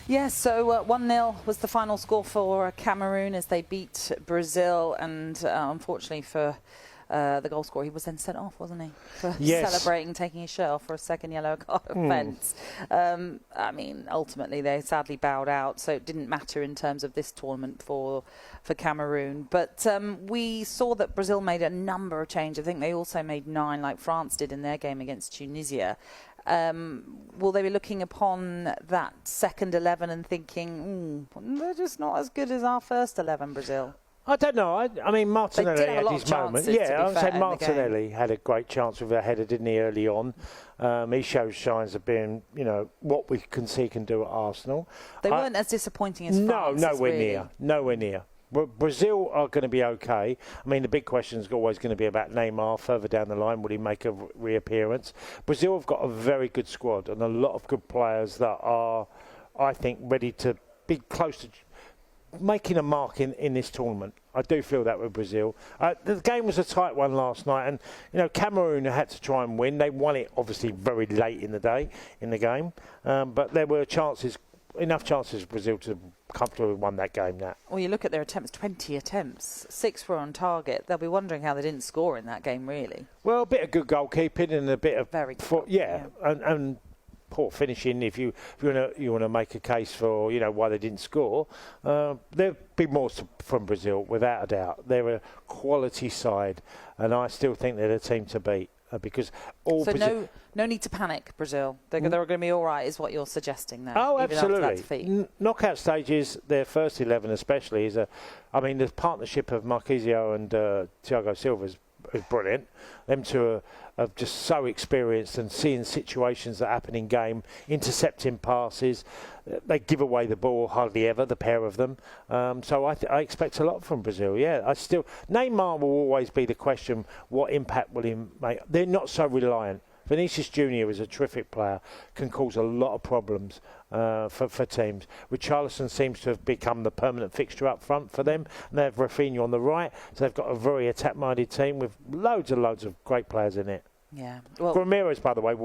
Yes, so 1-0 was the final score for Cameroon as they beat Brazil, and unfortunately for the goal scorer, he was then sent off, wasn't he? For celebrating, taking his shirt off for a second yellow card offence. I mean, ultimately they sadly bowed out, so it didn't matter in terms of this tournament for Cameroon. But we saw that Brazil made a number of changes. I think they also made 9, like France did in their game against Tunisia. Will they be looking upon that second 11 and thinking, they're just not as good as our first 11, Brazil? I don't know. I mean, Martinelli had his moment. Yeah, I would say Martinelli had a great chance with a header, didn't he, early on? He shows signs of being, what we can see he can do at Arsenal. They weren't as disappointing as France. No, nowhere near. Brazil are going to be okay. I mean, the big question is always going to be about Neymar further down the line. Will he make a reappearance? Brazil have got a very good squad and a lot of good players that are, I think, ready to be close to making a mark in this tournament. I do feel that with Brazil. The game was a tight one last night, and Cameroon had to try and win. They won it obviously very late in the game, but there were enough chances for Brazil to comfortably won that game. Well, you look at their attempts, 20 attempts, 6 were on target. They'll be wondering how they didn't score in that game, really. Well, a bit of good goalkeeping and a bit of yeah. And poor finishing. If you want to make a case for why they didn't score, there'll be more from Brazil without a doubt. They're a quality side, and I still think they're the team to beat. Because no need to panic, Brazil. They're going to be all right, is what you're suggesting there. Oh, absolutely. Knockout stages, their first 11 especially, the partnership of Marquisio and Thiago Silva is brilliant. Them two are just so experienced and seeing situations that happen in game, intercepting passes. They give away the ball hardly ever, the pair of them. So I expect a lot from Brazil. Yeah, Neymar will always be the question. What impact will he make? They're not so reliant. Vinicius Junior is a terrific player, can cause a lot of problems for teams. Richarlison seems to have become the permanent fixture up front for them. And they have Rafinha on the right, so they've got a very attack-minded team with loads and loads of great players in it. Yeah. Well, Ramirez, by the way,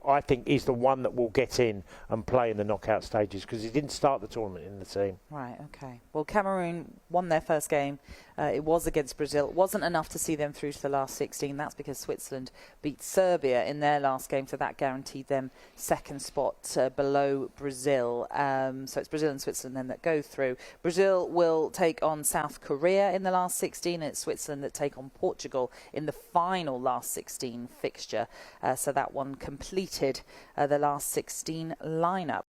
I think is the one that will get in and play in the knockout stages because he didn't start the tournament in the team. Right, okay. Well, Cameroon won their first game. It was against Brazil. It wasn't enough to see them through to the last 16. That's because Switzerland beat Serbia in their last game, so that guaranteed them second spot below Brazil. So it's Brazil and Switzerland then that go through. Brazil will take on South Korea in the last 16, and it's Switzerland that take on Portugal in the final last 16 fixture. So that one completed the last 16 lineup.